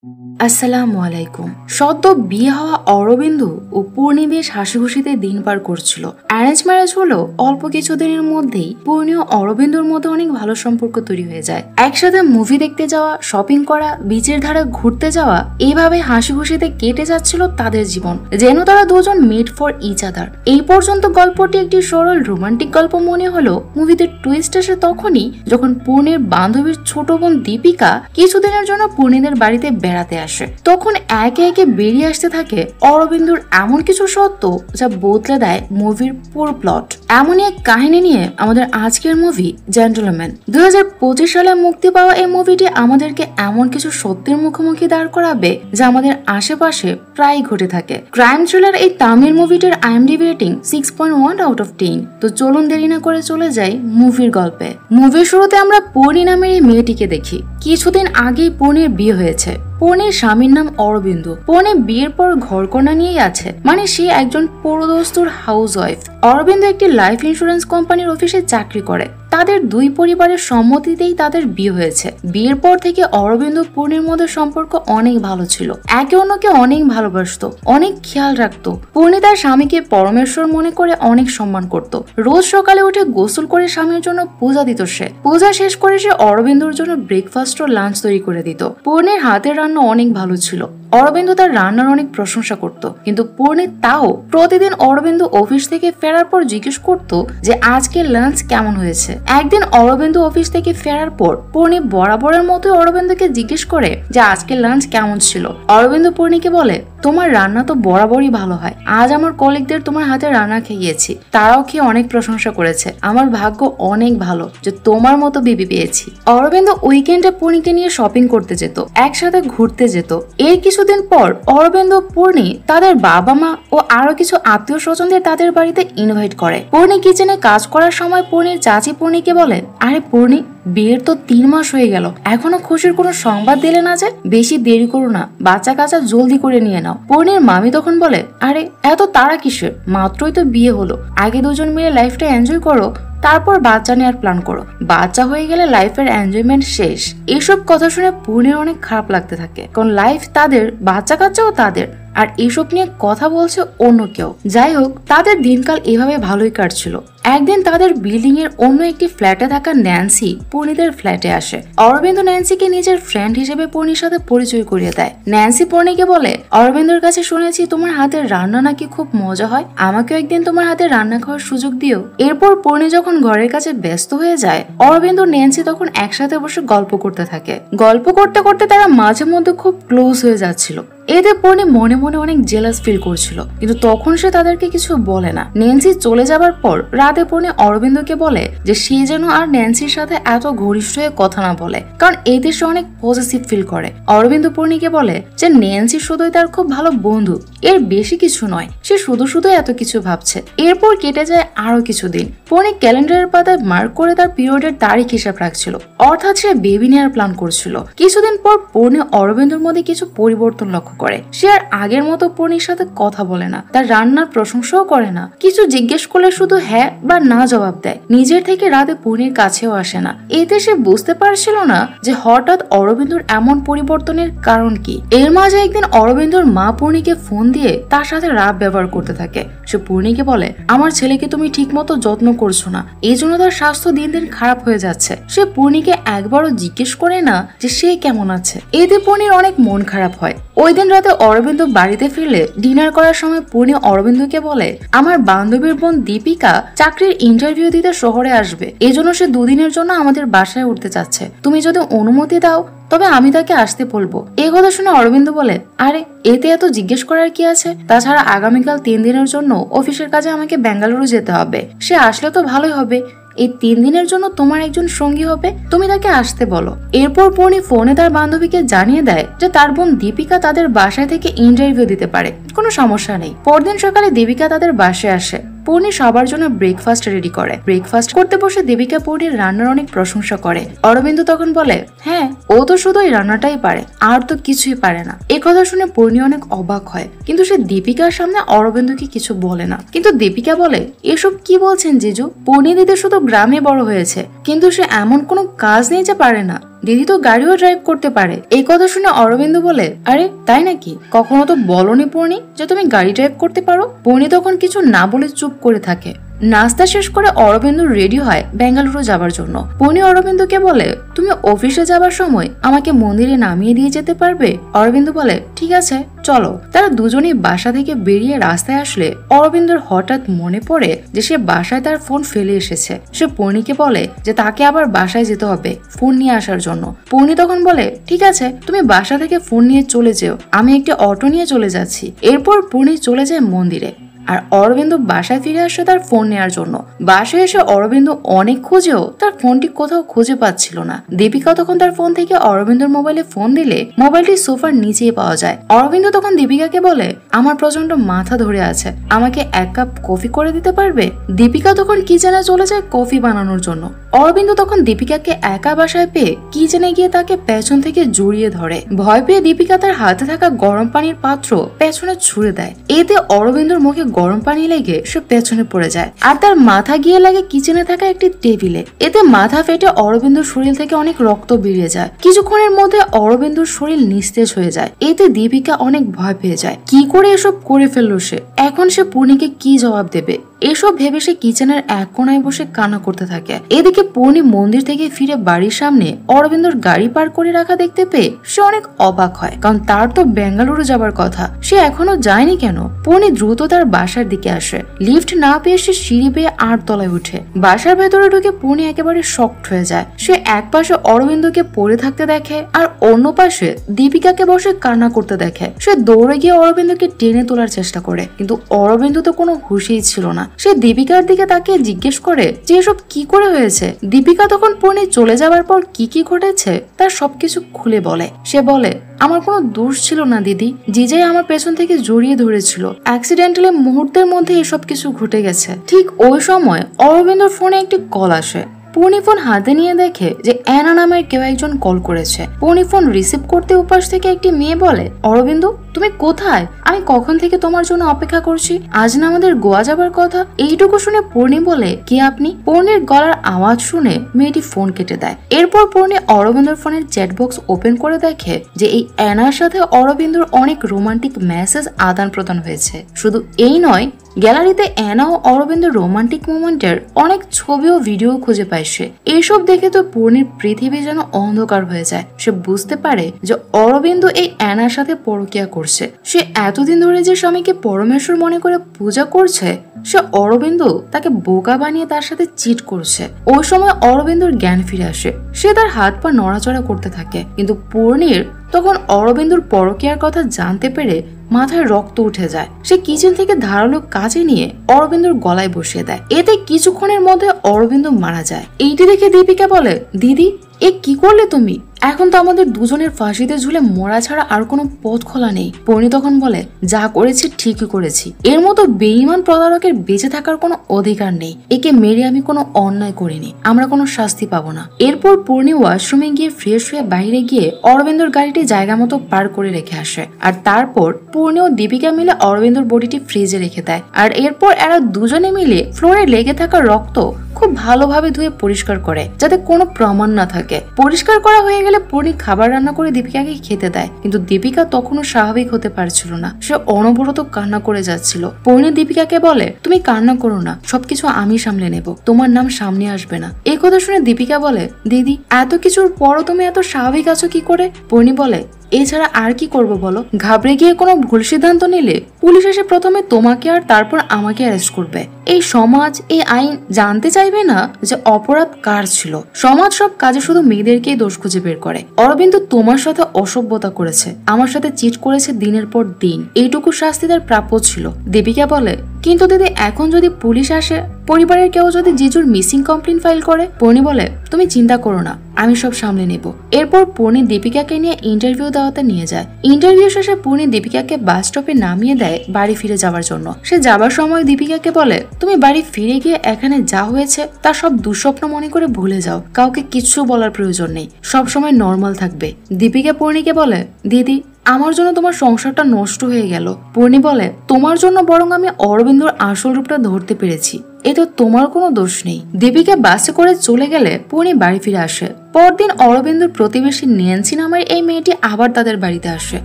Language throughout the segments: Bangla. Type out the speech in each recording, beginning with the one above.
আসসালামু আলাইকুম। সদ্য বিয়ে হওয়া অরবিন্দু ও পূর্ণি বেশ হাসি খুশিতে দিন পার করছিল। অ্যারেঞ্জ ম্যারেজ হলো অল্প কিছুদিনের মধ্যেই পূর্ণি ও অরবিন্দুর মধ্যে অনেক ভালো সম্পর্ক তৈরি হয়ে যায়। একসাথে মুভি দেখতে যাওয়া, শপিং করা, বিচের ধারে ঘুরতে যাওয়া, এইভাবে হাসি খুশিতে কেটে যাচ্ছিল তাদের জীবন, যেন তারা দুজন মেড ফর ইচ আদার। এই পর্যন্ত গল্পটি একটি সরল রোমান্টিক গল্প মনে হলো মুভিতে টুইস্ট আসে তখনই যখন পূর্ণির বান্ধবীর ছোট বোন দীপিকা কিছুদিনের জন্য পূর্ণিদের বাড়িতে বেড়াতে আসে। তখন একে একে বেরিয়ে আসতে থাকে অরবিন্দুর এমন কিছু সত্য যা বদলে দেয় মুভির পুরো প্লট। এমনই এক কাহিনী নিয়ে আমাদের আজকের মুভি জেন্টলম্যান। 2025 সালে মুক্তি পাওয়া এই মুভিটি আমাদেরকে এমন কিছু সত্যের মুখোমুখি দাঁড় করাবে যা আমাদের আশেপাশে প্রায় ঘটে থাকে। ক্রাইম থ্রিলার এই তামিল মুভিটির IMDb রেটিং 6.1 আউট অফ 10। তো চলুন দেরি না করে চলে যাই মুভির গল্পে। মুভির শুরুতে আমরা পূর্ণি নামের এই মেয়েটিকে দেখি। কিছুদিন আগেই পূর্ণির বিয়ে হয়েছে। পূর্ণির স্বামীর নাম অরবিন্দু। পূর্ণি বিয়ের পর ঘরকন্যা নিয়েই আছে, মানে সে একজন পুরোদস্তুর হাউস ওয়াইফ। অরবিন্দু একটি লাইফ ইন্স্যুরেন্স কোম্পানির অফিসে চাকরি করে। তাদের দুই পরিবারের সম্মতিতেই তাদের বিয়ে হয়েছে। বিয়ের পর থেকে অরবিন্দু পূর্ণির মধ্যে সম্পর্ক অনেক ভালো ছিল। একে অন্যকে অনেক ভালোবাসতো, অনেক খেয়াল রাখতো। পূর্ণি তার স্বামীকে পরমেশ্বর মনে করে অনেক সম্মান করত। রোজ সকালে উঠে গোসল করে স্বামীর জন্য পূজা দিত সে। পূজা শেষ করে সে অরবিন্দুর জন্য ব্রেকফাস্ট ও লাঞ্চ তৈরি করে দিত। পূর্ণির হাতের রান্না অনেক ভালো ছিল। অরবিন্দু তার রান্নার অনেক প্রশংসা করত, কিন্তু পূর্ণি তাও প্রতিদিন অরবিন্দু অফিস থেকে ফেরার পর জিজ্ঞেস করত যে আজকে লাঞ্চ কেমন হয়েছে। একদিন অরবিন্দু অফিস থেকে ফেরার পর পূর্ণি বরাবরের মতো অরবিন্দুকে জিজ্ঞেস করে যে আজকে লাঞ্চ কেমন ছিল। অরবিন্দু পূর্ণিকে বলে, তোমার রান্না তো বরাবরই ভালো হয়। আজ আমার কলিগদের তোমার হাতে রান্না খেয়েছি, তারাও খেয়ে অনেক প্রশংসা করেছে। আমার ভাগ্য অনেক ভালো যে তোমার মতো বিবি পেয়েছি। অরবিন্দু উইকেন্ডে পূর্ণিকে নিয়ে শপিং করতে যেত, একসাথে ঘুরতে যেত। এর কিছুদিন পর অরবিন্দু পূর্ণি তাদের বাবা মা ও আরো কিছু আত্মীয় স্বজনদের তাদের বাড়িতে ইনভাইট করে। পূর্ণি কিচেনে কাজ করার সময় পূর্ণির চাচি পূর্ণিকে বলে, আরে পূর্ণি, বিয়ের তো 3 মাস হয়ে গেল, এখনো খুশির কোনো সংবাদ দিলে না যে? বেশি দেরি করো না, বাচ্চা কাচ্চা জলদি করে নিয়ে নাও। পূর্ণির মামি তখন বলে, আরে এত তাড়া কিসের, মাত্রই তো বিয়ে হলো, আগে দুজন মিলে লাইফটা এনজয় করো, তারপর বাচ্চা নেওয়ার প্ল্যান করো। বাচ্চা হয়ে গেলে লাইফের এনজয়মেন্ট শেষ। এইসব কথা শুনে পূর্ণির অনেক খারাপ লাগতে থাকে, কারণ লাইফ তাদের, বাচ্চা কাচ্চাও তাদের, আর এইসব নিয়ে কথা বলছে অন্য কেউ। যাই হোক, তাদের দিনকাল এভাবে ভালোই কাটছিল। একদিন তাদের বিল্ডিং এর অন্য একটি ফ্ল্যাটে থাকা ন্যান্সি পূর্ণিদের ফ্ল্যাটে আসে। অরবিন্দু ন্যান্সিকে নিজের ফ্রেন্ড হিসেবে পূর্ণির সাথে পরিচয় করিয়ে দেয়। ন্যান্সি পূর্ণিকে বলে, অরবিন্দুর কাছে শুনেছি তোমার হাতের রান্না নাকি খুব মজা হয়, আমাকেও একদিন তোমার হাতের রান্না খাওয়ার সুযোগ দিও। এরপর পূর্ণি যখন ঘরের কাছে ব্যস্ত হয়ে যায়, অরবিন্দু ন্যান্সি তখন একসাথে বসে গল্প করতে থাকে। গল্প করতে করতে তারা মাঝে মধ্যে খুব ক্লোজ হয়ে যাচ্ছিল। এতে পূর্ণি মনে মনে অনেক জেলাস ফিল করছিল, কিন্তু তখন সে তাদেরকে কিছু বলে না। ন্যান্সি চলে যাবার পর রাতে পূর্ণি অরবিন্দুকে বলে যে সে যেন আর ন্যান্সির সাথে এত ঘনিষ্ঠ হয়ে কথা না বলে, কারণ এতে সে অনেক পজিটিভ ফিল করে। অরবিন্দু পূর্ণিকে বলে যে ন্যান্সি শুধুই তার খুব ভালো বন্ধু, এর বেশি কিছু নয়, সে শুধু এত কিছু ভাবছে। এরপর কেটে যায় আরো কিছুদিন। পূর্ণি ক্যালেন্ডারের পাতায় মার্ক করে তার পিরিয়ডের তারিখ হিসাব রাখছিল, অর্থাৎ সে বেবি নেওয়ার প্ল্যান করছিল। কিছুদিন পর পূর্ণি অরবিন্দুর মধ্যে কিছু পরিবর্তন লক্ষ্য করে। সে আর আগের মতো পূর্ণির সাথে কথা বলে না, তার রান্নার প্রশংসাও করে না, কিছু জিজ্ঞেস করলে শুধু হ্যাঁ বা না জবাব দেয়। নিজের থেকে রাতে পূর্ণির কাছেও আসে না। এতে সে বুঝতে পারছিল না যে হঠাৎ অরবিন্দুর এমন পরিবর্তনের কারণ কি। এর মাঝে একদিন অরবিন্দুর মা পূর্ণিকে ফোন দিয়ে তার সাথে রাত ব্যবহার করতে থাকে। সে পূর্ণিকে বলে, আমার ছেলেকে তুমি ঠিক মতো যত্ন করছো না, এই জন্য তার স্বাস্থ্য দিন দিন খারাপ হয়ে যাচ্ছে। সে পূর্ণিকে একবারও জিজ্ঞেস করে না যে সে কেমন আছে। এতে পূর্ণির অনেক মন খারাপ হয়। ওই দিন রাতে অরবিন্দু বাড়িতে ফিরলে ডিনার করার সময় পূর্ণি অরবিন্দুকে বলে, আমার বান্ধবীর বোন দীপিকা চাকরির ইন্টারভিউ দিতে শহরে আসবে, এজন্য সে 2 দিনের জন্য আমাদের বাসায় উঠতে চাচ্ছে, তুমি যদি অনুমতি দাও তবে আমি তাকে আসতে বলবো। এই কথা শুনে অরবিন্দু বলে, আরে এতে এত জিজ্ঞেস করার কি আছে, তাছাড়া আগামীকাল 3 দিনের জন্য অফিসের কাজে আমাকে বেঙ্গালুরু যেতে হবে, সে আসলে তো ভালোই হবে। এই 3 দিনের জন্য তোমার একজন সঙ্গী হবে, তুমি তাকে আসতে বলো। এরপর পূর্ণি ফোনে তার বান্ধবীকে জানিয়ে দেয় যে তার বোন দীপিকা তাদের বাসায় থেকে ইন্টারভিউ দিতে পারে, কোনো সমস্যা নেই। পরদিন সকালে দীপিকা তাদের বাসায় আসে। পূর্ণি সবার জন্য ব্রেকফাস্ট রেডি করে। ব্রেকফাস্ট করতে বসে দেবিকা পূর্ণির রান্নার অনেক প্রশংসা করে। অরবিন্দু তখন বলে, হ্যাঁ ও তো শুধু এই রান্নাটাই পারে, আর তো কিছুই পারে না। এই কথা শুনে পূর্ণি অনেক অবাক হয়, কিন্তু সে দীপিকার সামনে অরবিন্দুকে কিছু বলে না। কিন্তু দীপিকা বলে, এসব কি বলছেন জিজু, পূর্ণি দিদি শুধু গ্রামে বড় হয়েছে, কিন্তু সে এমন কোনো কাজ নেই যে পারে না। দিদি তো গাড়িও ড্রাইভ করতে পারে। এই কথা শুনে অরবিন্দ বলে, আরে তাই নাকি? কখনো তো বলনি পূর্ণি যে তুমি গাড়ি ড্রাইভ করতে পারো। পূর্ণি তখন কিছু না বলে চুপ করে থাকে। নাস্তা শেষ করে অরবিন্দ রেডি হয় বেঙ্গালুরু যাবার জন্য। পূর্ণি অরবিন্দকে বলে, তুমি অফিসে যাবার সময় আমাকে মন্দিরে নামিয়ে দিয়ে যেতে পারবে? অরবিন্দ বলে, ঠিক আছে চলো। তারা দুজনেই বাসা থেকে বেরিয়ে রাস্তায় আসলে অরবিন্দর হঠাৎ মনে পড়ে যে সে বাসায় তার ফোন ফেলে এসেছে। সে পূর্ণিকে বলে যে তাকে আবার বাসায় যেতে হবে ফোন নিয়ে আসার জন্য। পূর্ণি তখন বলে, ঠিক আছে তুমি বাসা থেকে ফোন নিয়ে চলে যেও, আমি একটি অটো নিয়ে চলে যাচ্ছি। এরপর পূর্ণি চলে যায় মন্দিরে আর অরবিন্দ বাসায় ফিরে আসে তার ফোন নেওয়ার জন্য। বাসায় এসে অরবিন্দ অনেক খুঁজেও তার ফোনটি কোথাও খুঁজে পাচ্ছিল না। দীপিকা তখন তার ফোন থেকে অরবিন্দর মোবাইলে ফোন দিলে মোবাইলটি সোফার নিচেই পাওয়া যায়। অরবিন্দ তখন দীপিকাকে বলে, আমার প্রচন্ড মাথা ধরে আছে, আমাকে 1 কাপ কফি করে দিতে পারবে? দীপিকা তখন কিচেনে চলে যায় কফি বানানোর জন্য। অরবিন্দ তখন দীপিকাকে একা বাসায় পেয়ে কিচেনে গিয়ে তাকে পেছন থেকে জড়িয়ে ধরে। ভয় পেয়ে দীপিকা তার হাতে থাকা গরম পানির পাত্র পেছনে ছুঁড়ে দেয়। এতে অরবিন্দর মুখে গরম পানি লেগে সে পেছনে পড়ে যায় আর তার মাথা গিয়ে লাগে কিচেনে থাকা একটি টেবিলে। এতে মাথা ফেটে অরবিন্দর শরীর থেকে অনেক রক্ত বেরিয়ে যায়। কিছুক্ষণের মধ্যে অরবিন্দর শরীর নিস্তেজ হয়ে যায়। এতে দীপিকা অনেক ভয় পেয়ে যায়। কি করে এসব করে ফেললো সে? এখন সে পূর্ণিকে কি জবাব দেবে? এসব ভেবে সে কিচেনের এক কোনায় বসে কান্না করতে থাকে। এদিকে পূর্ণি মন্দির থেকে ফিরে বাড়ির সামনে অরবিন্দর গাড়ি পার্ক করে রাখা দেখতে পেয়ে সে অনেক অবাক হয়, কারণ তার তো বেঙ্গালুরু যাবার কথা, সে এখনো যায়নি কেন? পূর্ণি দ্রুত তার বাসার দিকে আসে। লিফট না পেয়ে সে সিঁড়ি বেয়ে 8 তলায় উঠে। বাসার ভেতরে ঢুকে পূর্ণি একেবারে শকড হয়ে যায়। সে এক পাশে অরবিন্দকে পড়ে থাকতে দেখে আর অন্য পাশে দীপিকাকে বসে কান্না করতে দেখে। সে দৌড়ে গিয়ে অরবিন্দকে টেনে তোলার চেষ্টা করে, কিন্তু অরবিন্দ তো কোনো হুঁশই ছিল না। সে দীপিকার দিকে তাকিয়ে জিজ্ঞেস করে যে এসব কি করে হয়েছে। দীপিকা তখন পূর্ণি চলে যাবার পর কি কি ঘটেছে তার সবকিছু খুলে বলে। সে বলে, আমার কোনো দোষ ছিল না দিদি, জিজাই আমার পেছন থেকে জড়িয়ে ধরেছিল। অ্যাক্সিডেন্টালি মুহূর্তের মধ্যে এসব কিছু ঘটে গেছে। ঠিক ওই সময় অরবিন্দর ফোনে একটি কল আসে। পূর্ণি ফোন হাতে নিয়ে দেখে যে অ্যানা নামের কেউ একজন কল করেছে। পূর্ণি ফোন রিসিভ করতে উপাস থেকে একটি মেয়ে বলে, অরবিন্দ তুমি কোথায়? আমি কখন থেকে তোমার জন্য অপেক্ষা করছি, আজ না আমাদের গোয়া যাবার কথা। এইটুকু শুনে পূর্ণি বলে, কে আপনি? পূর্ণির গলার আওয়াজ শুনে মেয়েটি ফোন কেটে দেয়। এরপর পূর্ণি অরবিন্দর ফোনের চ্যাট বক্স ওপেন করে দেখে যে এই অ্যানার সাথে অরবিন্দর অনেক রোমান্টিক মেসেজ আদান প্রদান হয়েছে। শুধু এই নয়, গ্যালারিতে অ্যানা ও অরবিন্দর রোমান্টিক মোমেন্টের অনেক ছবি ও ভিডিও খুঁজে পায় সে। এসব দেখে তো পূর্ণির পৃথিবী যেন অন্ধকার হয়ে যায়। সে বুঝতে পারে যে অরবিন্দ এই অ্যানার সাথে পরকীয়া করছে। সে এতদিন ধরে যে স্বামীকে পরমেশ্বর মনে করে পূজা করছে, সে অরবিন্দ তাকে বোকা বানিয়ে তার সাথে চিট করছে। ওই সময় অরবিন্দর জ্ঞান ফিরে আসে। সে তার হাত পা নড়াচড়া করতে থাকে, কিন্তু পূর্ণির তখন অরবিন্দর পরকীয়ার কথা জানতে পেরে মাথায় রক্ত উঠে যায়। সে কিচেন থেকে ধারালো কাঁচি নিয়ে অরবিন্দর গলায় বসিয়ে দেয়। এতে কিছুক্ষণের মধ্যে অরবিন্দ মারা যায়। এইটি দেখে দীপিকা বলে, দিদি এ কি করলে তুমি? এখন তো আমাদের দুজনের ফাঁসিতে ঝুলে মরা ছাড়া আর কোনো পথ খোলা নেই। পূর্ণি তখন বলে, যা করেছি ঠিকই করেছি, এর মতো বেঈমান প্রতারকের বেঁচে থাকার কোনো অধিকার নেই। একে মেরে আমি কোনো অন্যায় করিনি, আমরা কোনো শাস্তি পাবো না। এরপর পূর্ণি ওয়াশরুমে গিয়ে ফ্রেশ হয়ে বাইরে গিয়ে অরবিন্দর গাড়িটি জায়গা মতো পার করে রেখে আসে। আর তারপর পূর্ণি ও দীপিকা মিলে অরবিন্দর বডিটি ফ্রিজে রেখে দেয়। আর এরপর এরা দুজনে মিলে ফ্লোরে লেগে থাকা রক্ত খুব ভালোভাবে ধুয়ে পরিষ্কার করে, যাতে কোনো প্রমাণ না থাকে। পরিষ্কার করা হয়ে গেলে পূর্ণি খাবার রান্না করে দীপিকাকে খেতে দেয়, কিন্তু দীপিকা তখনও স্বাভাবিক হতে পারছিল না। সে অনবরত কান্না করে যাচ্ছিল। পূর্ণি দীপিকাকে বলে, তুমি কান্না করো না, সবকিছু আমি সামলে নেব, তোমার নাম সামনে আসবে না। এই কথা শুনে দীপিকা বলে, দিদি এত কিছুর পরও তুমি এত স্বাভাবিক আছো কি করে? পূর্ণি বলে, এছাড়া আর কি করব বলো? ঘাবড়ে গিয়ে কোনো ভুল সিদ্ধান্ত নিলে পুলিশ এসে প্রথমে তোমাকে আর তারপর আমাকে অ্যারেস্ট করবে। এই সমাজ, এই আইন জানতে চাইবে না যে অপরাধ কার ছিল। সমাজ সব কাজে শুধু মেয়েদেরকেই দোষ খুঁজে বের করে। অরবিন্দ তোমার সাথে অসভ্যতা করেছে, আমার সাথে চিট করেছে দিনের পর দিন, এইটুকু শাস্তি তার প্রাপ্য ছিল। দীপিকা বলে, কিন্তু দিদি এখন যদি পুলিশ আসে, পরিবারের কেউ যদি জিজুর মিসিং কমপ্লেন ফাইল করে? পূর্ণি বলে, তুমি চিন্তা করো না, আমি সব সামলে নেব। এরপর পূর্ণি দীপিকাকে নিয়ে ইন্টারভিউ দেওয়াতে নিয়ে যায়। ইন্টারভিউ শেষে পূর্ণি দীপিকাকে বাস স্টপে নামিয়ে দেয় বাড়ি ফিরে যাওয়ার জন্য। সে যাবার সময় দীপিকাকে বলে, তুমি বাড়ি ফিরে গিয়ে এখানে যা হয়েছে তা সব দুঃস্বপ্ন মনে করে ভুলে যাও, কাউকে কিচ্ছু বলার প্রয়োজন নেই, সব সময় নর্মাল থাকবে। দীপিকা পূর্ণিকে বলে, দিদি আমার জন্য তোমার সংসারটা নষ্ট হয়ে গেল। পূর্ণি বলে, তোমার জন্য বরং আমি অরবিন্দর আসল রূপটা ধরতে পেরেছি। এ তো তোমার কোনো দোষ নেই। দীপিকা বাসে করে চলে গেলে পূর্ণি বাড়ি ফিরে আসে। পরদিন অরবিন্দুর প্রতিবেশী ন্যান্সি নামের এই মেয়েটি আবার তাদের বাড়িতে আসে।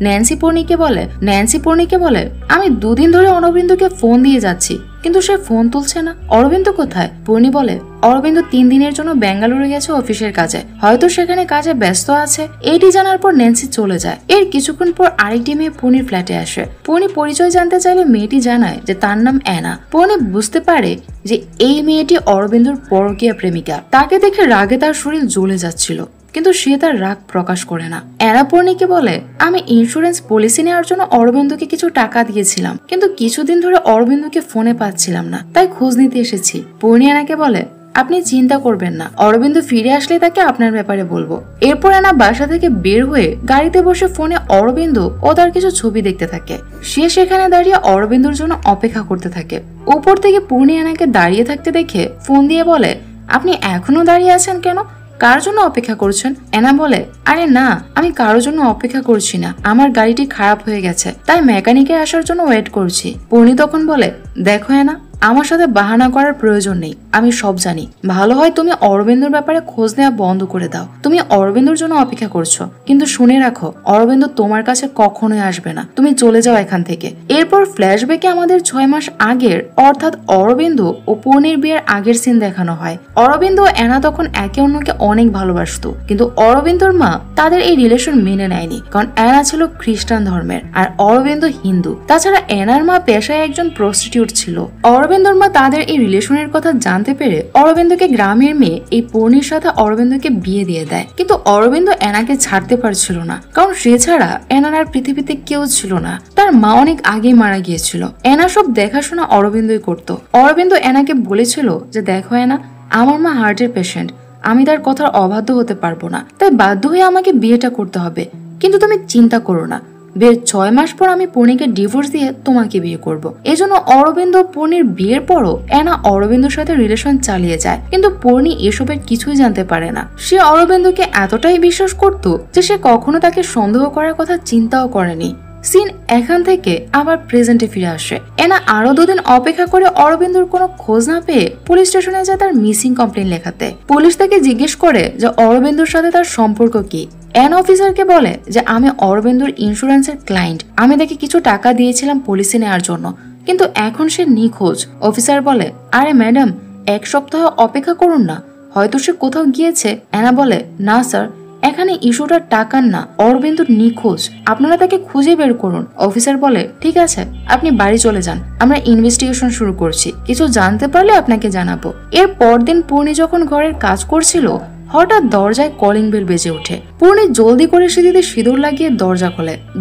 ন্যান্সি পূর্ণিকে বলে আমি 2 দিন ধরে অরবিন্দুকে ফোন দিয়ে যাচ্ছি, কিন্তু সে ফোন তুলছে না। অরবিন্দু কোথায়? পূর্ণি বলে অরবিন্দু 3 দিনের জন্য বেঙ্গালুরু গেছে অফিসের কাজে, হয়তো সেখানে কাজে ব্যস্ত আছে। এইটি জানার পর ন্যান্সি চলে যায়। এর কিছুক্ষণ পর আরেকটি মেয়ে পূর্ণির ফ্ল্যাটে আসে। পূর্ণি পরিচয় জানতে চাইলে মেয়েটি জানায় যে তার নাম অ্যানা। পূর্ণি বুঝতে পারে যে এই মেয়েটি অরবিন্দুর পরকীয়া প্রেমিকা। তাকে দেখে রাগে তার শরীর জ্বলে যাচ্ছিল, কিন্তু সে তার রাগ প্রকাশ করে না। অ্যানা পূর্ণিকে বলে আমি ইন্স্যুরেন্স পলিসি নেওয়ার জন্য অরবিন্দুকে কিছু টাকা দিয়েছিলাম, কিন্তু কিছুদিন ধরে অরবিন্দুকে ফোনে পাচ্ছিলাম না, তাই খোঁজ নিতে এসেছি। পূর্ণি অ্যানাকে বলে আপনি চিন্তা করবেন না, অরবিন্দু ফিরে আসলে তাকে আপনার ব্যাপারে বলবো। এরপর অ্যানা বাসা থেকে বের হয়ে গাড়িতে বসে ফোনে অরবিন্দু ও তার কিছু ছবি দেখতে থাকে। সে সেখানে দাঁড়িয়ে অরবিন্দুর জন্য অপেক্ষা করতে থাকে। উপর থেকে পূর্ণি অ্যানাকে দাঁড়িয়ে থাকতে দেখে ফোন দিয়ে বলে আপনি এখনো দাঁড়িয়ে আছেন কেন? কার জন্য অপেক্ষা করছেন? অ্যানা বলে আরে না, আমি কারোর জন্য অপেক্ষা করছি না, আমার গাড়িটি খারাপ হয়ে গেছে, তাই মেকানিকে আসার জন্য ওয়েট করছি। পূর্ণি তখন বলে দেখো অ্যানা, আমার সাথে বাহানা করার প্রয়োজন নেই, আমি সব জানি। ভালো হয় তুমি অরবিন্দুর ব্যাপারে খোঁজ নেওয়া বন্ধ করে দাও। তুমি অরবিন্দুর জন্য অপেক্ষা করছো, কিন্তু শুনে রাখো অরবিন্দু তোমার কাছে কখনোই আসবে না, তুমি চলে যাও এখান থেকে। এরপর ফ্ল্যাশব্যাকে আমাদের 6 মাস আগের অর্থাৎ অরবিন্দু ও পূর্ণির বিয়ের আগের সিন দেখানো হয়। অরবিন্দু ও অ্যানা তখন একে অন্যকে অনেক ভালোবাসতো, কিন্তু অরবিন্দুর মা তাদের এই রিলেশন মেনে নেয়নি, কারণ অ্যানা ছিল খ্রিস্টান ধর্মের আর অরবিন্দু হিন্দু। তাছাড়া অ্যানার মা পেশায় একজন প্রস্টিটিউট ছিল। অরবিন্দুর মা তাদের এই রিলেশনের কথা জানতে পেরে অরবিন্দুকে গ্রামের মেয়ে এই পূর্ণির সাথে অরবিন্দুকে বিয়ে দিয়ে দেয়। কিন্তু অরবিন্দু অ্যানাকে ছাড়তে পারছিল না, কারণ সে ছাড়া অ্যানার আর পৃথিবীতে কেউ ছিল না। তার মা অনেক আগেই মারা গিয়েছিল। অ্যানা সব দেখাশোনা অরবিন্দুই করত। অরবিন্দু অ্যানাকে বলেছিল যে দেখো অ্যানা, আমার মা হার্টের পেশেন্ট, আমি তার কথার অবাধ্য হতে পারবো না, তাই বাধ্য হয়ে আমাকে বিয়েটা করতে হবে। কিন্তু তুমি চিন্তা করো না, বিয়ের 6 মাস পর আমি পূর্ণিকে ডিভোর্স দিয়ে তোমাকে বিয়ে করব। এজন্য অরবিন্দু পূর্ণির বিয়ের পরও অ্যানা অরবিন্দুর সাথে রিলেশন চালিয়ে যায়, কিন্তু পূর্ণি এসবের কিছুই জানতে পারে না। সে অরবিন্দুকে এতটাই বিশ্বাস করত যে সে কখনো তাকে সন্দেহ করার কথা চিন্তাও করেনি। সিন এখান থেকে আবার প্রেজেন্টে ফিরে আসে। অ্যানা আরো 2 দিন অপেক্ষা করে অরবিন্দুর কোনো খোঁজ না পেয়ে পুলিশ স্টেশনে যায় তার মিসিং কমপ্লেন লেখাতে। পুলিশ তাকে জিজ্ঞেস করে যে অরবিন্দুর সাথে তার সম্পর্ক কি। অ্যানা অফিসারকে বলে যে আমি অরবিন্দুর ইন্স্যুরেন্সের ক্লায়েন্ট, আমি তাকে কিছু টাকা দিয়েছিলাম পলিসি নেওয়ার জন্য, কিন্তু এখন সে নিখোঁজ। অফিসার বলে আরে ম্যাডাম, 1 সপ্তাহ অপেক্ষা করুন না, হয়তো সে কোথাও গিয়েছে। অ্যানা বলে না স্যার, এখানে ইস্যুটা টাকার না, অরবিন্দু নিখোঁজ, আপনারা তাকে খুঁজে বের করুন। অফিসার বলে ঠিক আছে, আপনি বাড়ি চলে যান, আমরা ইনভেস্টিগেশন শুরু করছি, কিছু জানতে পারলে আপনাকে জানাবো। এর পরদিন পূর্ণি যখন ঘরের কাজ করছিল, হঠাৎ দরজায় কলিং বেল বেজে ওঠে। পূর্ণি জলদি করে সিঁড়িতে সিঁদুর লাগিয়ে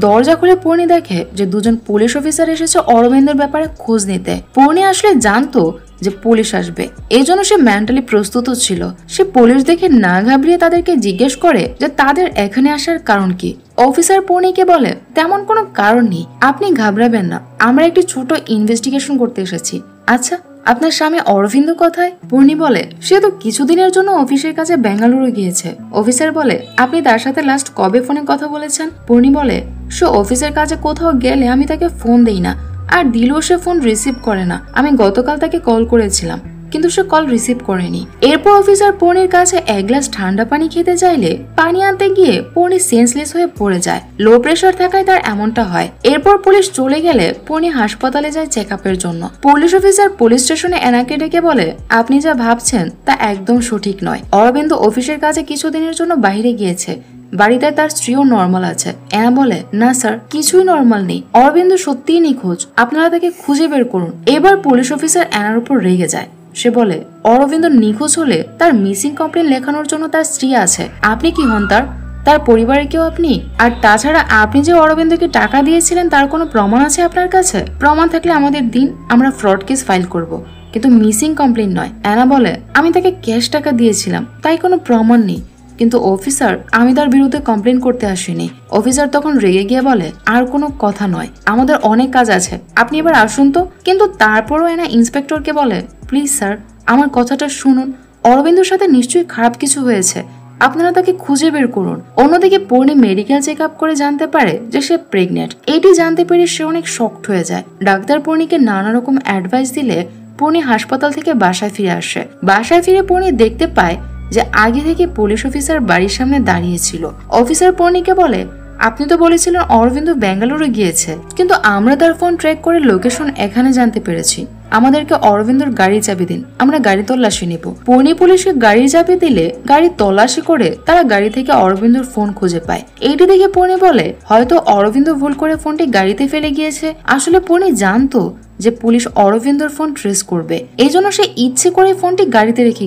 দরজা খুলে পূর্ণি দেখে যে 2জন পুলিশ অফিসার এসেছে অরবিন্দুর ব্যাপারে খোঁজ নিতে। পূর্ণি আসলে জানতো যে পুলিশ আসবে, এই জন্য সে মেন্টালি প্রস্তুত ছিল। সে পুলিশ দেখে না ঘাবড়িয়ে তাদেরকে জিজ্ঞেস করে যে তাদের এখানে আসার কারণ কি। অফিসার পূর্ণিকে বলে তেমন কোনো কারণ নেই, আপনি ঘাবড়াবেন না, আমরা একটি ছোট ইনভেস্টিগেশন করতে এসেছি। আচ্ছা, আপনার স্বামী অরবিন্দু কোথায়? পূর্ণি বলে সে তো কিছুদিনের জন্য অফিসের কাছে বেঙ্গালুরু গিয়েছে। অফিসার বলে আপনি তার সাথে লাস্ট কবে ফোনে কথা বলেছেন? পূর্ণি বলে সে অফিসের কাছে কোথাও গেলে আমি তাকে ফোন দেই না, আর দিলেও সে ফোন রিসিভ করে না। আমি গতকাল তাকে কল করেছিলাম, কিন্তু সে কল রিসিভ করেনি। এরপর অফিসার পূর্ণির কাছে 1 গ্লাস ঠান্ডা পানি খেতে চাইলে পানি আনতে গিয়ে পূর্ণি সেন্সলেস হয়ে পড়ে যায়। লো প্রেশার থাকায় তার এমনটা হয়। এরপর পুলিশ চলে গেলে পূর্ণি হাসপাতালে যায় চেকআপের জন্য। পুলিশ অফিসার পুলিশ স্টেশনে অ্যানাকে ডেকে বলে আপনি যা ভাবছেন তা একদম সঠিক নয়। অরবিন্দু অফিসের কাছে কিছুদিনের জন্য বাইরে গিয়েছে, বাড়িতে তার স্ত্রীও নর্মাল আছে। অ্যানা বলে না স্যার, কিছুই নর্মাল নেই, অরবিন্দু সত্যিই নিখোঁজ, আপনারা তাকে খুঁজে বের করুন। এবার পুলিশ অফিসার অ্যানার উপর রেগে যায়। সে বলে অরবিন্দু নিখোঁজ হলে তার মিসিং কমপ্লেন লেখানোর জন্য তার স্ত্রী আছে, আপনি কি হন তার পরিবারের কেউ আপনি? আর তাছাড়া আপনি যে অরবিন্দুকে টাকা দিয়েছিলেন তার কোনো প্রমাণ আছে আপনার কাছে? প্রমাণ থাকলে আমাদের দিন, আমরা ফ্রড কেস ফাইল করব, কিন্তু মিসিং কমপ্লেন নয়। অ্যানা বলে আমি তাকে ক্যাশ টাকা দিয়েছিলাম, তাই কোনো প্রমাণ নেই। কিন্তু অফিসার, আমি তার বিরুদ্ধে কমপ্লেন করতে আসিনি। অফিসার তখন রেগে গিয়ে বলে আর কোনো কথা নয়, আমাদের অনেক কাজ আছে, আপনি এবার আসুন তো। কিন্তু তারপরও এনা ইন্সপেক্টরকে বলে প্লিজ স্যার, আমার কথাটা শুনুন, অরবিন্দুর সাথে নিশ্চয়ই খারাপ কিছু হয়েছে, আপনারা তাকে খুঁজে বের করুন। অন্যদিকে পূর্ণি মেডিকেল চেক আপ করে জানতে পারে যে সে প্রেগনেন্ট। এটি জানতে পেরে সে অনেক শকড হয়ে যায়। ডাক্তার পূর্ণিকে নানা রকম অ্যাডভাইস দিলে পূর্ণি হাসপাতাল থেকে বাসায় ফিরে আসে। বাসায় ফিরে পূর্ণি দেখতে পায় যে আগে থেকে পুলিশ অফিসার বাড়ির সামনে দাঁড়িয়েছিল। অফিসার পূর্ণিকে বলে, আপনি তো বলেছিলেন অরবিন্দ বেঙ্গালুরু গিয়েছে, কিন্তু আমরা তার ফোন ট্র্যাক করে লোকেশন এখানে জানতে পেরেছি। আমাদেরকে অরবিন্দর গাড়ির চাবি দিন, আমরা গাড়ি তল্লাশি নিব। পূর্ণি পুলিশকে গাড়ির চাবি দিলে গাড়ি তল্লাশি করে তারা গাড়ি থেকে অরবিন্দর ফোন খুঁজে পায়। এইটি দেখে পূর্ণি বলে, হয়তো অরবিন্দ ভুল করে ফোনটি গাড়িতে ফেলে গিয়েছে। আসলে পূর্ণি জানতো যে পুলিশ অরবিন্দর ফোন ট্রেস করবে, এই জন্য সে ইচ্ছে করে ফোনটি গাড়িতে রেখে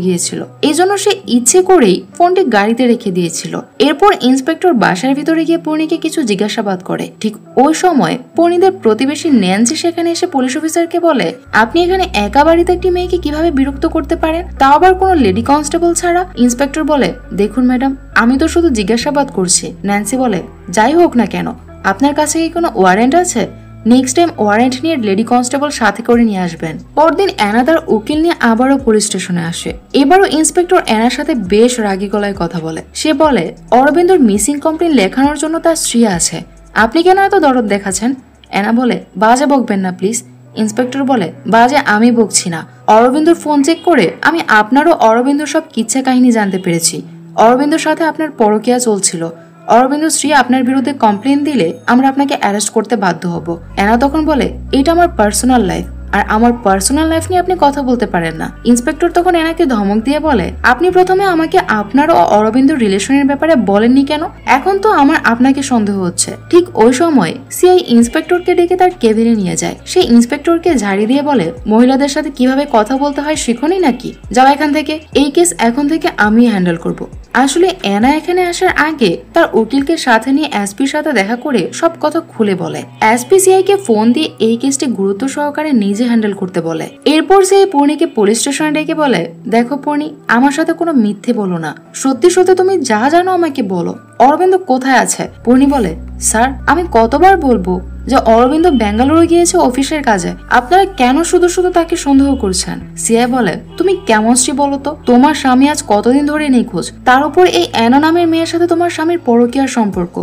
দিয়েছিল। এরপর ইন্সপেক্টর বাসার ভিতরে গিয়ে পূর্ণিকে কিছু জিজ্ঞাসাবাদ করে। ঠিক ওই সময় পূর্ণিদের প্রতিবেশী ন্যান্সি সেখানে এসে পুলিশ অফিসারকে বলে, আপনি এখানে একা বাড়িতে একটি মেয়েকে কিভাবে বিরক্ত করতে পারেন, তাও আবার কোনো লেডি কনস্টেবল ছাড়া? ইন্সপেক্টর বলে, দেখুন ম্যাডাম, আমি তো শুধু জিজ্ঞাসাবাদ করছি। ন্যান্সি বলে, যাই হোক না কেন, আপনার কাছে কি কোনো ওয়ারেন্ট আছে? নেক্সট টাইম ওয়ারেন্ট নিয়ে লেডি কনস্টেবল সাথে করে নিয়ে আসবেন। পরদিন অ্যানা তার উকিল নিয়ে আবারও পুলিশ স্টেশনে আসে। এবারও ইন্সপেক্টর অ্যানার সাথে বেশ রাগী গলায় কথা বলে। সে বলে, অরবিন্দর মিসিং কমপ্লেন লেখানোর জন্য তার স্ত্রী আছে, আপনি কেন এত দরদ দেখাচ্ছেন? অ্যানা বলে, বাজে বকবেন না প্লিজ। ইন্সপেক্টর বলে, বাজে আমি বকছি না, অরবিন্দর ফোন চেক করে আমি আপনারও অরবিন্দর সব কিচ্ছা কাহিনী জানতে পেরেছি। অরবিন্দর সাথে আপনার পরকীয়া চলছিল। অরবিন্দ স্ত্রী আপনার বিরুদ্ধে কমপ্লেন দিলে আমরা আপনাকে অ্যারেস্ট করতে বাধ্য হব। অ্যানা তখন বলে, এটা আমার পার্সোনাল লাইফ, আর আমার পার্সোনাল লাইফ নিয়ে আপনি কথা বলতে পারেন না। ইন্সপেক্টর তখন অ্যানাকে ধমক দিয়ে বলে, আপনি প্রথমে আমাকে আপনার ও অরবিন্দর রিলেশনের ব্যাপারে বলেননি কেন? এখন তো আমার আপনাকে সন্দেহ হচ্ছে। ঠিক ওই সময় সিআই ইন্সপেক্টরকে ডেকে তার কেবিনে নিয়ে যায়। সে ইন্সপেক্টরকে ঝাড়ি দিয়ে বলে, মহিলাদের সাথে কিভাবে কথা বলতে হয় শিখোনি নাকি? যাও এখান থেকে, এই কেস এখন থেকে আমি হ্যান্ডেল করব। আসলে অ্যানা এখানে আসার আগে তার উকিলকে সাথে নিয়ে এসপির সাথে দেখা করে সব কথা খুলে বলে। এসপি সিআই কে ফোন দিয়ে এই কেসটি গুরুত্ব সহকারে নিজে হ্যান্ডেল করতে বলে। এরপর সে পূর্ণিকে পুলিশ স্টেশনে ডেকে বলে, দেখো পূর্ণি, আমার সাথে কোনো মিথ্যে বলো না, সত্যি সত্যি তুমি যা জানো আমাকে বলো। অরবিন্দ কোথায় আছে? পূর্ণি বলে, স্যার আমি কতবার বলবো যে অরবিন্দ বেঙ্গালুরু গিয়েছে অফিসের কাজে, আপনারা কেন শুধু শুধু তাকে সন্দেহ করছেন? সিআই বলে, তুমি কেমন স্ত্রী বলো তো? তোমার স্বামী আজ কতদিন ধরে নিখোঁজ, তার উপর এই অ্যানা নামের মেয়ের সাথে তোমার স্বামীর পরকীয়ার সম্পর্ক,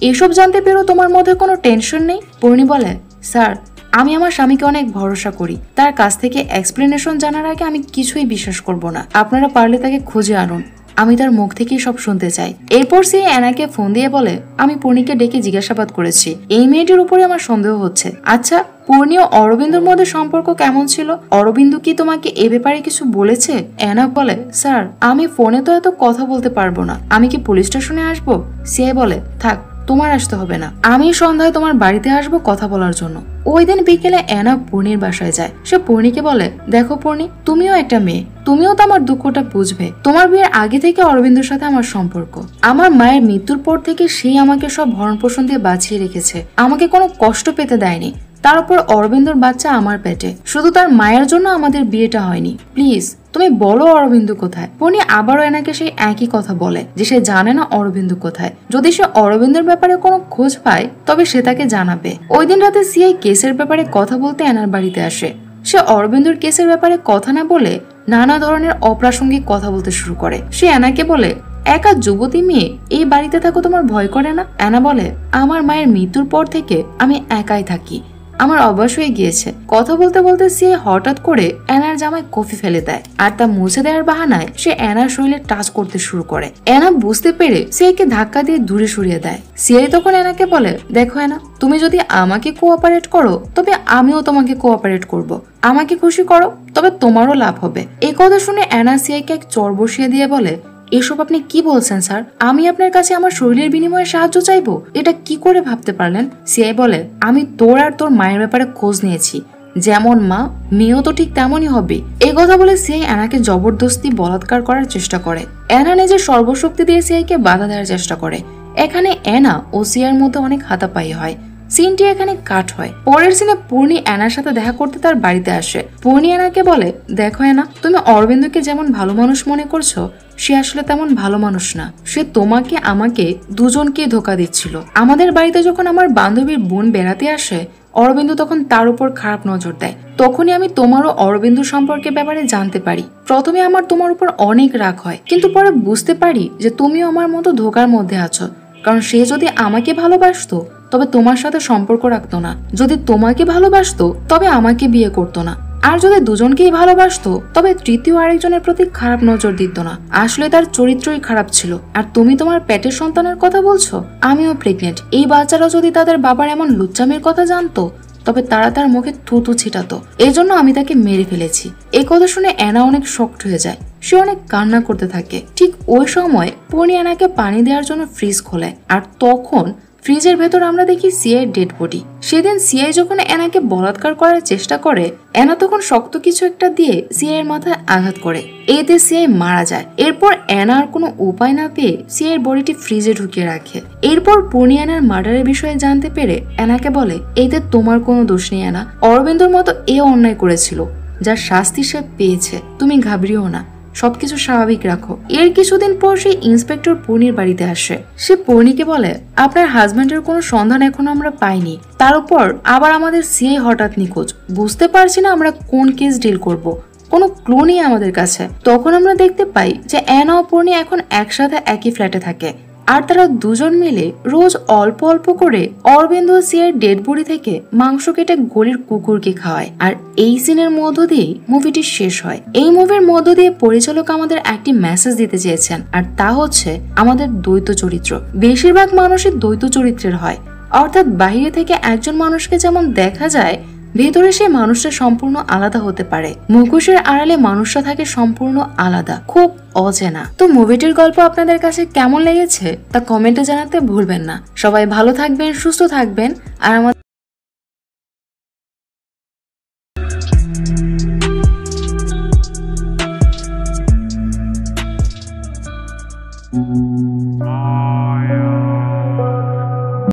এসব জানতে পেরেও তোমার মধ্যে কোনো টেনশন নেই? পূর্ণি বলে, স্যার আমি আমার স্বামীকে অনেক ভরসা করি, তার কাছ থেকে এক্সপ্লেনেশন জানার আগে আমি কিছুই বিশ্বাস করব না। আপনারা পারলে তাকে খুঁজে আনুন, আমি তার মুখ থেকেই সব শুনতে চাই। এরপর সে অ্যানাকে ফোন দিয়ে বলে, আমি পূর্ণিকে ডেকে জিজ্ঞাসাবাদ করেছি, এই মেয়েটির উপরে আমার সন্দেহ হচ্ছে। আচ্ছা, পূর্ণি ও অরবিন্দর মধ্যে সম্পর্ক কেমন ছিল? অরবিন্দ কি তোমাকে এ ব্যাপারে কিছু বলেছে? অ্যানা বলে, স্যার আমি ফোনে তো এত কথা বলতে পারবো না, আমি কি পুলিশ স্টেশনে আসবো? সিআই বলে, থাক, তোমার আসতে হবে না, আমি সন্ধ্যায় তোমার বাড়িতে আসবো কথা বলার জন্য। ওই দিন বিকেলে অ্যানা পূর্ণির বাসায় যায়। সে পূর্ণিকে বলে, দেখো পূর্ণি, তুমিও একটা মেয়ে, তুমিও তো আমার দুঃখটা বুঝবে। তোমার বিয়ের আগে থেকে অরবিন্দর সাথে আমার সম্পর্ক, আমার মায়ের মৃত্যুর পর থেকে সেই আমাকে সব ভরণ পোষণ দিয়ে বাঁচিয়ে রেখেছে, আমাকে কোনো কষ্ট পেতে দেয়নি। তার উপর অরবিন্দর বাচ্চা আমার পেটে, শুধু তার মায়ের জন্য আমাদের বিয়েটা হয়নি। প্লিজ তুমি বলো অরবিন্দ কোথায়? পূর্ণি আবারও এনাকে সেই একই কথা বলে যে সে জানে না অরবিন্দ কোথায়। যদি সে অরবিন্দর ব্যাপারে কোনো খোঁজ পায় তবে সে তাকে জানাবে। ওই দিন রাতে সিআই কেসের ব্যাপারে কথা বলতে এনার বাড়িতে আসে। সে অরবিন্দর কেসের ব্যাপারে কথা না বলে নানা ধরনের অপ্রাসঙ্গিক কথা বলতে শুরু করে। সে এনাকে বলে, একা যুবতী মেয়ে এই বাড়িতে থাকো, তোমার ভয় করে না? অ্যানা বলে, আমার মায়ের মৃত্যুর পর থেকে আমি একাই থাকি, আমার অভ্যাস হয়ে গিয়েছে। কথা বলতে বলতে সে হঠাৎ করে অ্যানার জামায় কফি ফেলে দেয়, আর তা মুছে দেওয়ার বাহানায় সে অ্যানার শরীরে টাচ করতে শুরু করে। অ্যানা বুঝতে পেরে সিআইকে ধাক্কা দিয়ে দূরে সরিয়ে দেয়। সিআই তখন অ্যানাকে বলে, দেখো অ্যানা, তুমি যদি আমাকে কোঅপারেট করো তবে আমিও তোমাকে কোঅপারেট করব। আমাকে খুশি করো তবে তোমারও লাভ হবে। এই কথা শুনে অ্যানা সিআইকে এক চর বসিয়ে দিয়ে বলে, এসব আপনি কি বলছেন স্যার? আমি আপনার কাছে আমার শরীরের বিনিময়ে সাহায্য চাইবো? এটা কি করে ভাবতে পারলেন? সিআই বলে, আমি তোর আর তোর মায়ের ব্যাপারে খোঁজ নিয়েছি, যেমন মা মেয়েও তো ঠিক তেমনই হবে। এই কথা বলে সিআই অ্যানাকে জবরদস্তি বলাৎকার করার চেষ্টা করে। অ্যানা নিজের সর্বশক্তি দিয়ে সিআইকে বাধা দেওয়ার চেষ্টা করে। এখানে অ্যানা ও সিআইয়ের মধ্যে অনেক হাতাপাই হয়। সিনটি এখানে কাট হয়। পরের সিনে পূর্ণি অ্যানার সাথে দেখা করতে তার বাড়িতে আসে। পূর্ণি অ্যানাকে বলে, দেখো অ্যানা, তুমি অরবিন্দকে যেমন ভালো মানুষ মনে করছো, সে আসলে তেমন ভালো মানুষ না। সে তোমাকে আমাকে দুজনকে ধোকা দিচ্ছিল। আমাদের বাড়িতে যখন আমার বান্ধবীর বোন বেড়াতে আসে, অরবিন্দ তখন তার উপর খারাপ নজর দেয়। তখনই আমি তোমারও অরবিন্দ সম্পর্কে ব্যাপারে জানতে পারি। প্রথমে আমার তোমার উপর অনেক রাগ হয়, কিন্তু পরে বুঝতে পারি যে তুমিও আমার মতো ধোকার মধ্যে আছো। কারণ সে যদি আমাকে ভালোবাসতো তবে তোমার সাথে সম্পর্ক রাখতো না, যদি তোমাকে ভালোবাসতো তবে আমাকে বিয়ে করতো না। আর যদি দুজনকেই ভালোবাসতো তবে তৃতীয় আরেকজনের প্রতি খারাপ নজর দিত না। আসলে তার চরিত্রই খারাপ ছিল। আর তুমি তোমার পেটের সন্তানের কথা বলছো, আমিও প্রেগনেন্ট। এই বাচ্চারা যদি তাদের বাবার এমন লুচ্চামির কথা জানতো তবে তারা তার মুখে থুতু ছিটাতো। এই জন্য আমি তাকে মেরে ফেলেছি। এই কথা শুনে অ্যানা অনেক শকড হয়ে যায়। সে অনেক কান্না করতে থাকে। ঠিক ওই সময় পূর্ণি অ্যানাকে পানি দেওয়ার জন্য ফ্রিজ খোলে, আর তখন ফ্রিজের ভেতর আমরা দেখি সিআই ডেড বডি। সেদিন সিআই যখন অ্যানাকে বলাৎকার করার চেষ্টা করে, অ্যানা তখন শক্ত কিছু একটা দিয়ে সিআই এর মাথায় আঘাত করে। এতে সিআই মারা যায়। এরপর অ্যানা আর কোনো উপায় না পেয়ে সিআই এর বডিটি ফ্রিজে ঢুকিয়ে রাখে। এরপর পূর্ণি অ্যানার মার্ডারের বিষয়ে জানতে পেরে অ্যানাকে বলে, এতে তোমার কোনো দোষ নেই অ্যানা, অরবিন্দর মতো এ অন্যায় করেছিল, যার শাস্তি সে পেয়েছে। তুমি ঘাবড়িও না, সবকিছু স্বাভাবিক রাখো। এর কিছুদিন পর সেই ইন্সপেক্টর পূর্ণির বাড়িতে আসে। সে পূর্ণিকে বলে, আপনার হাজবেন্ডের কোনো সন্ধান এখনো আমরা পাইনি। তার উপর আবার আমাদের সিআই হঠাৎ নিখোঁজ। বুঝতে পারছি না আমরা কোন কেস ডিল করব। কোনো ক্লু নেই আমাদের কাছে। তখন আমরা দেখতে পাই যে অ্যানা ও পূর্ণি এখন একসাথে একই ফ্ল্যাটে থাকে। আর তারা দুজন মিলে রোজ অল্প অল্প করে অরবিন্দ সিআই ডেড বডি থেকে মাংস কেটে গলির কুকুরকে খাওয়ায়। আর এই সিনের মধ্য দিয়ে মুভিটি শেষ হয়। এই মুভির মধ্য দিয়ে পরিচালক আমাদের একটি মেসেজ দিতে চেয়েছেন, আর তা হচ্ছে আমাদের দ্বৈত চরিত্র বেশিরভাগ মানুষই দ্বৈত চরিত্রের হয়। অর্থাৎ বাইরে থেকে একজন মানুষকে যেমন দেখা যায়, ভেতরে সে মানুষটা সম্পূর্ণ আলাদা হতে পারে। মুখোশের আড়ালে মানুষটা থাকে সম্পূর্ণ আলাদা, খুব অচেনা। তো মুভিটির গল্প আপনাদের কাছে কেমন লেগেছে তা কমেন্টে জানাতে ভুলবেন না। সবাই ভালো থাকবেন, সুস্থ থাকবেন, আর আমাদের